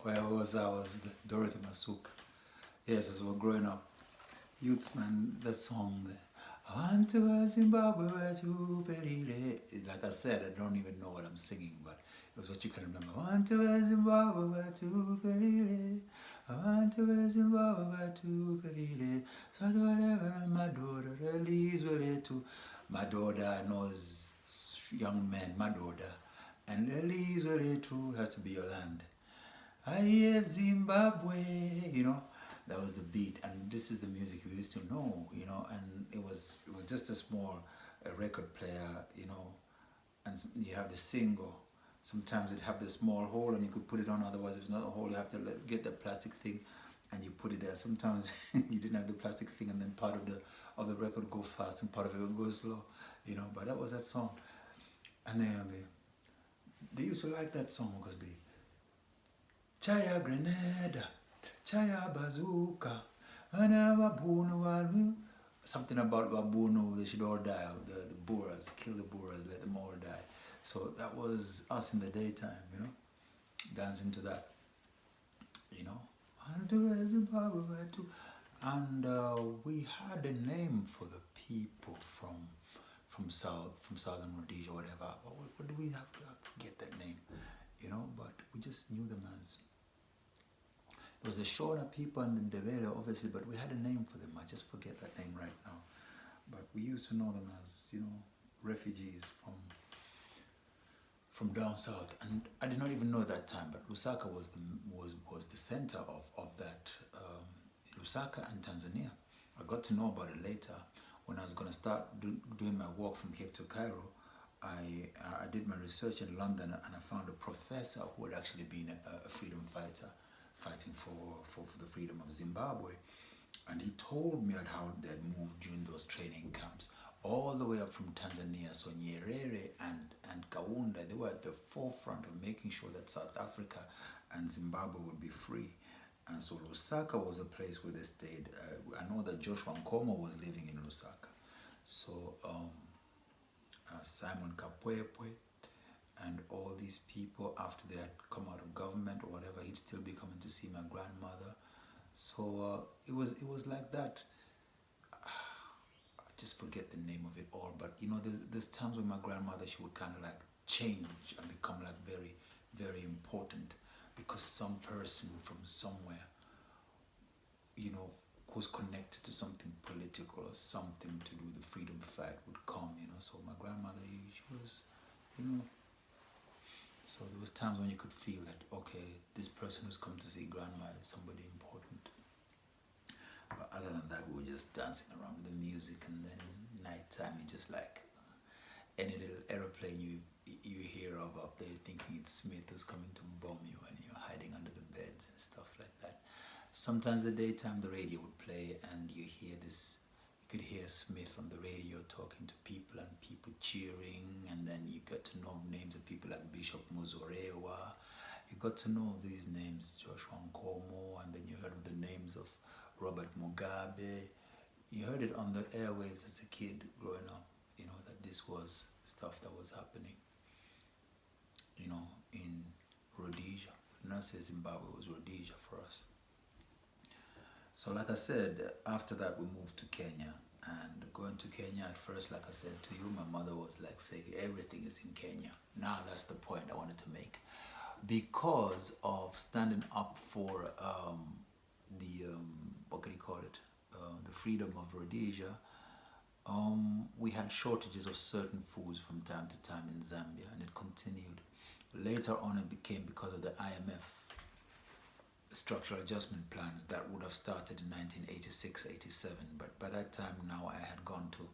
where I was with Dorothy Masuka. Yes, as we were growing up. Youths, man, that song. I want to a Zimbabwe where to believe. Like I said, I don't even know what I'm singing, but it was what you can remember. I want to a Zimbabwe where to believe. I want to a Zimbabwe where to believe. So whatever my daughter release will it to. My daughter knows young men, my daughter. And release will it to has to be your land. I hear Zimbabwe, that was the beat, and this is the music we used to know, and it was just a small record player, and you have the single. Sometimes it have the small hole, and you could put it on. Otherwise, if it's not a hole, you have to get the plastic thing, and you put it there. Sometimes you didn't have the plastic thing, and then part of the record go fast, and part of it would go slow, But that was that song, and then they used to like that song because Chaya grenada, chaya bazooka, and something about baboon, they should all die. The Boers, kill the Boers, let them all die. So that was us in the daytime, dancing to that, you know. And we had a name for the people from southern Rhodesia, whatever. What do we have to forget that name, But we just knew them as. There was the Shona people and the Ndebele, obviously, but we had a name for them. I just forget that name right now. But we used to know them as, refugees from down south. And I did not even know at that time, but Lusaka was the center of that. Lusaka and Tanzania. I got to know about it later when I was going to start doing my walk from Cape to Cairo. I did my research in London, and I found a professor who had actually been a freedom fighter, fighting for the freedom of Zimbabwe. And he told me how they had moved during those training camps, all the way up from Tanzania. So Nyerere and Kaunda, they were at the forefront of making sure that South Africa and Zimbabwe would be free. And so Lusaka was a place where they stayed. I know that Joshua Nkomo was living in Lusaka. So Simon Kapwepwe and all these people, after they had come out of government or whatever, he'd still be coming to see my grandmother. So it was like that. I just forget the name of it all, but there's times when my grandmother, she would kind of like change and become like very, very important, because some person from somewhere, who's connected to something political or something to do with the freedom fight would come, So my grandmother, she was, so there was times when you could feel that, okay, this person who's come to see grandma is somebody important. But other than that, we were just dancing around with the music, and then nighttime, you just like any little aeroplane you hear of up there, thinking it's Smith who's coming to bomb you, and you're hiding under the beds and stuff like that. Sometimes the daytime, the radio would play, and you could hear Smith on the radio talking to people, and people cheering, and then you got to know names of people like Bishop Muzorewa. You got to know these names, Joshua Nkomo, and then you heard of the names of Robert Mugabe. You heard it on the airwaves as a kid growing up, that this was stuff that was happening, in Rhodesia. We did not say Zimbabwe, it was Rhodesia for us. So like I said, after that we moved to Kenya, and going to Kenya at first, like I said to you, my mother was like saying everything is in Kenya. Now that's the point I wanted to make. Because of standing up for what can you call it, the freedom of Rhodesia, we had shortages of certain foods from time to time in Zambia, and it continued. Later on, it became because of the IMF structural adjustment plans that would have started in 1986-87. But by that time now, I had gone to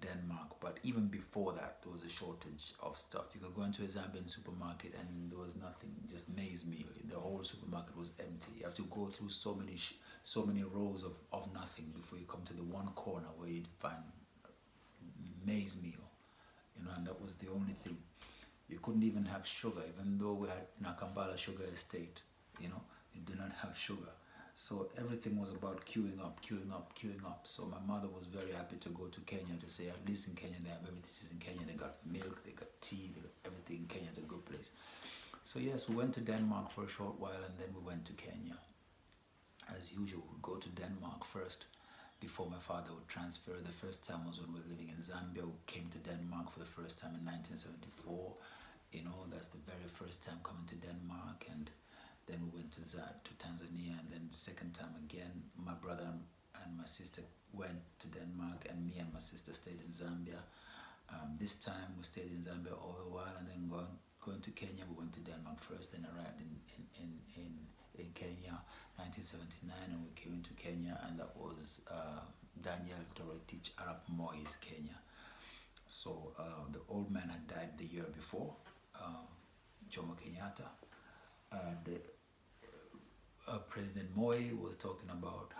Denmark. But even before that, there was a shortage of stuff. You could go into a Zambian supermarket and there was nothing, just maize meal. The whole supermarket was empty. You have to go through so many rows of nothing before you come to the one corner where you'd find maize meal, and that was the only thing. You couldn't even have sugar, even though we had Nakambala Sugar Estate, you did not have sugar. So everything was about queuing up. So my mother was very happy to go to Kenya to say, at least in Kenya, they have everything in Kenya. They got milk, they got tea, they got everything in Kenya. It's a good place. So yes, we went to Denmark for a short while and then we went to Kenya. As usual, we'd go to Denmark first before my father would transfer. The first time was when we were living in Zambia. We came to Denmark for the first time in 1974. You know, that's the very first time coming to Denmark. And then we went to Tanzania, and then second time again, my brother and my sister went to Denmark, and me and my sister stayed in Zambia. This time we stayed in Zambia all the while, and then going to Kenya. We went to Denmark first, then arrived in Kenya, 1979, and we came into Kenya, and that was Daniel Toroitich Arap Moi's Kenya. So the old man had died the year before, Jomo Kenyatta, and President Moi was talking about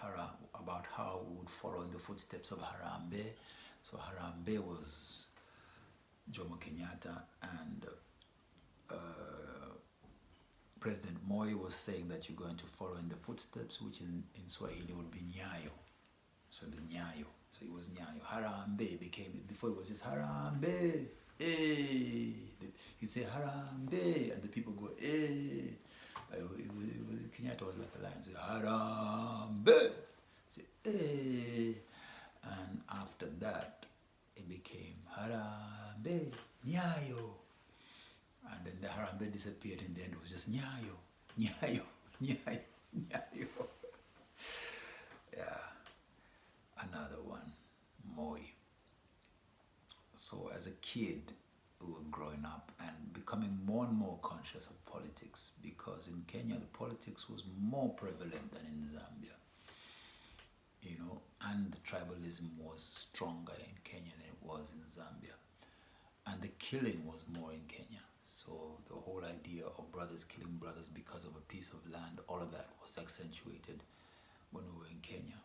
how we would follow in the footsteps of Harambee. So Harambee was Jomo Kenyatta, and President Moi was saying that you're going to follow in the footsteps, which in Swahili would be Nyayo. So the Nyayo. So it was Nyayo. Harambee became, before it was just Harambee. Hey! You say Harambee, and the people go, hey! Kenyatta was like a lion. Say Harambee! Say, hey! And after that, it became Harambee, Nyayo. And then the Harambee disappeared, and then it was just Nyayo, Nyayo, Nyayo, Nyayo. Yeah. Another one, Moi. So as a kid, we were growing up and becoming more and more conscious of politics, because in Kenya, the politics was more prevalent than in Zambia. You know, and the tribalism was stronger in Kenya than it was in Zambia. And the killing was more in Kenya. So the whole idea of brothers killing brothers because of a piece of land, all of that was accentuated when we were in Kenya.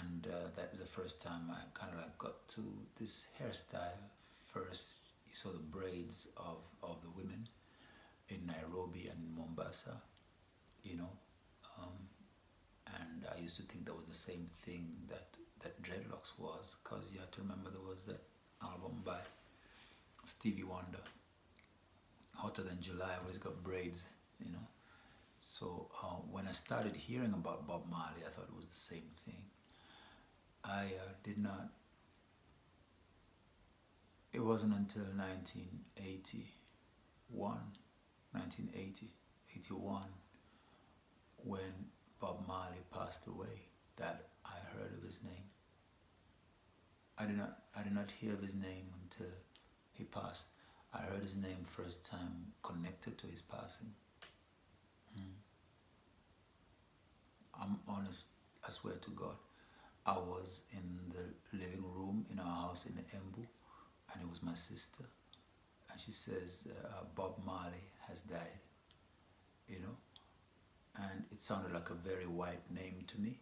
And that is the first time I kind of like got to this hairstyle. First, you saw the braids of the women in Nairobi and in Mombasa, you know. And I used to think that was the same thing that dreadlocks was, because you have to remember there was that album by Stevie Wonder, Hotter Than July, where he's got braids, you know. So when I started hearing about Bob Marley, I thought it was the same thing. I did not, it wasn't until 1981, when Bob Marley passed away, that I heard of his name. I did not hear of his name until he passed. I heard his name first time connected to his passing. I'm honest, I swear to God. I was in the living room in our house in Embu, and it was my sister, and she says, Bob Marley has died, you know, and it sounded like a very white name to me,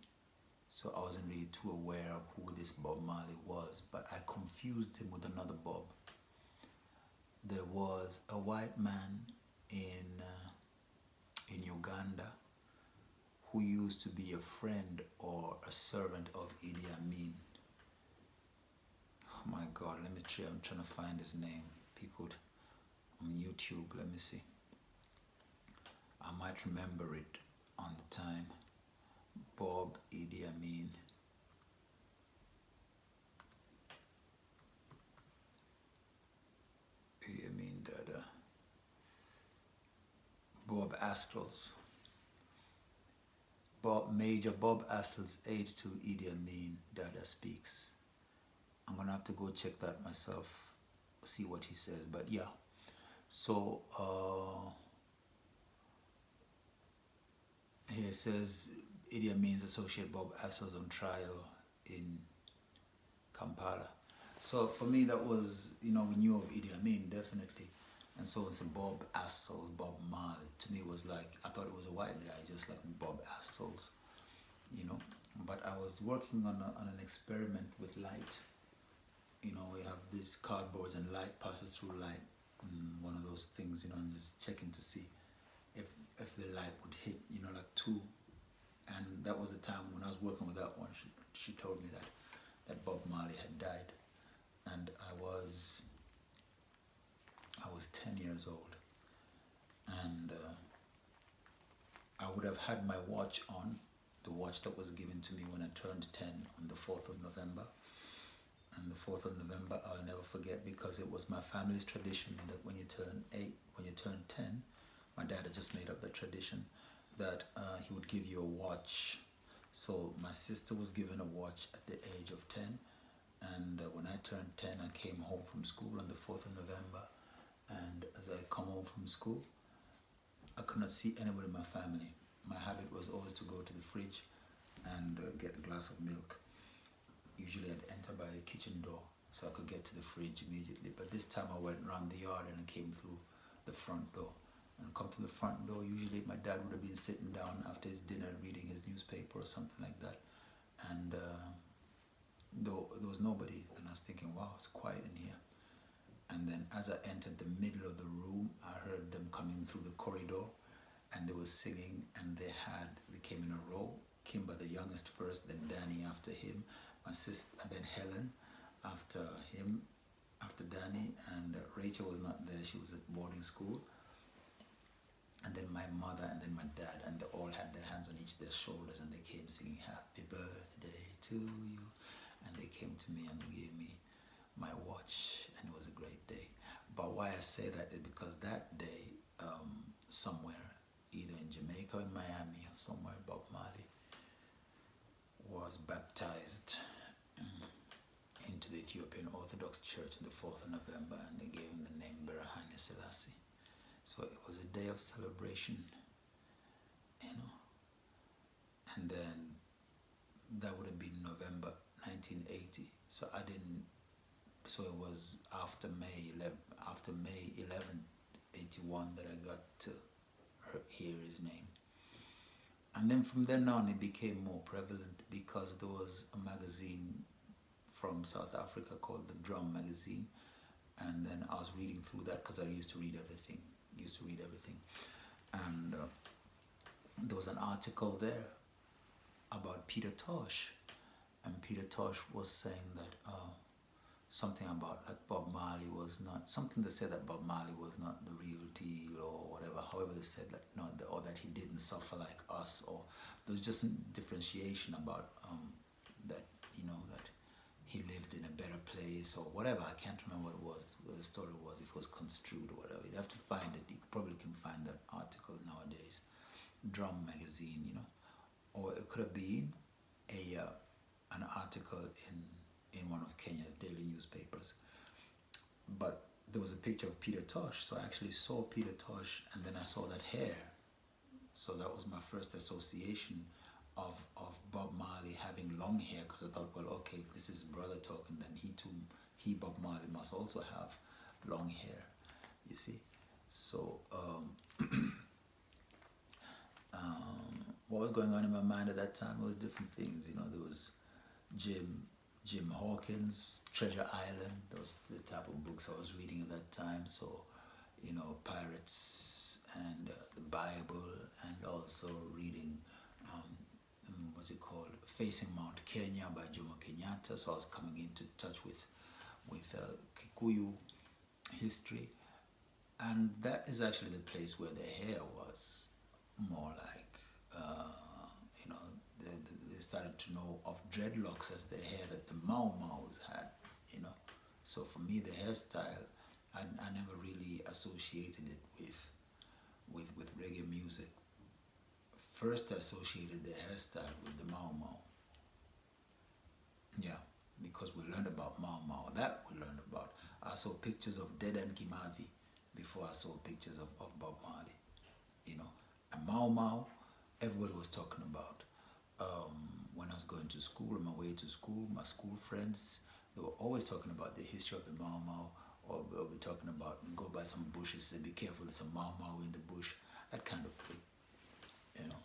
so I wasn't really too aware of who this Bob Marley was, but I confused him with another Bob. There was a white man in Uganda who used to be a friend or a servant of Idi Amin. Oh my God, let me try. I'm trying to find his name. People on YouTube, let me see. I might remember it on the time. Bob Idi Amin. Idi Amin Dada. Bob Astles. Major Bob Astles, aide to Idi Amin Dada speaks. I'm gonna have to go check that myself, see what he says, but yeah. So here it says Idi Amin's associate Bob Astles on trial in Kampala. So for me, that was, you know, we knew of Idi Amin definitely, and so it's a Bob Astles, Bob Marley. To me, it was like, I thought it was a white guy, just like Bob Astles, you know. But I was working on an experiment with light. You know, we have these cardboards and light passes through light, one of those things, you know, and just checking to see if the light would hit, you know, like two. And that was the time when I was working with that one. She told me that Bob Marley had died, and I was 10 years old. would have had my watch on, the watch that was given to me when I turned 10 on the 4th of November. And the 4th of November, I'll never forget, because it was my family's tradition that when you turn 10, my dad had just made up the tradition that he would give you a watch. So my sister was given a watch at the age of 10, and when I turned 10, I came home from school on the 4th of November, and as I come home from school, I could not see anybody in my family. My habit was always to go to the fridge and get a glass of milk. Usually I'd enter by the kitchen door so I could get to the fridge immediately. But this time I went around the yard and I came through the front door. And I come to the front door, usually my dad would have been sitting down after his dinner reading his newspaper or something like that. And there was nobody, and I was thinking, wow, it's quiet in here. And then as I entered the middle of the room, I heard them coming through the corridor, and they were singing, and they came in a row. Kimber, the youngest first, then Danny after him, my sister, and then Helen after him, after Danny, and Rachel was not there, she was at boarding school. And then my mother, and then my dad, and they all had their hands on each their shoulders, and they came singing happy birthday to you. And they came to me and they gave me my watch, and it was a great day. But why I say that is because that day, somewhere, either in Jamaica or in Miami or somewhere, Bob Marley was baptized into the Ethiopian Orthodox Church on the 4th of November, and they gave him the name Berhane Selassie. So it was a day of celebration, you know. And then that would have been November 1980. So so it was after May 11th, 81 that I got to hear his name. And then from then on it became more prevalent because there was a magazine from South Africa called the Drum Magazine. And then I was reading through that because I used to read everything. And there was an article there about Peter Tosh. And Peter Tosh was saying that something about like Bob Marley was not, something that said that Bob Marley was not the real deal or whatever. However, they said that or that he didn't suffer like us, or there was just some differentiation about that, you know, that he lived in a better place or whatever. I can't remember what the story was, if it was construed or whatever. You'd have to find it. You probably can find that article nowadays. Drum Magazine, you know. Or it could have been an article in one of Kenya's daily newspapers. But there was a picture of Peter Tosh, so I actually saw Peter Tosh, and then I saw that hair. So that was my first association of Bob Marley having long hair, because I thought, well, okay, this is brother talking, then he Bob Marley must also have long hair, you see. So what was going on in my mind at that time was different things, you know. There was Jim Hawkins, Treasure Island. Those the type of books I was reading at that time. So, you know, pirates and the Bible, and also reading what's it called, Facing Mount Kenya by Jomo Kenyatta. So I was coming into touch with Kikuyu history, and that is actually the place where the hair was more like, you know, they started to know of dreadlocks as the hair that the Mau Maus had, you know. So for me, the hairstyle, I never really associated it with reggae music. First, I associated the hairstyle with the Mau Mau. Yeah, because we learned about Mau Mau. That we learned about. I saw pictures of Dedan Kimathi before I saw pictures of Bob Marley, you know. And Mau Mau, everybody was talking about. When I was going to school, on my way to school, my school friends, they were always talking about the history of the Mau Mau, or we'll be talking about, go by some bushes, say, be careful, there's a Mau Mau in the bush, that kind of thing, you know.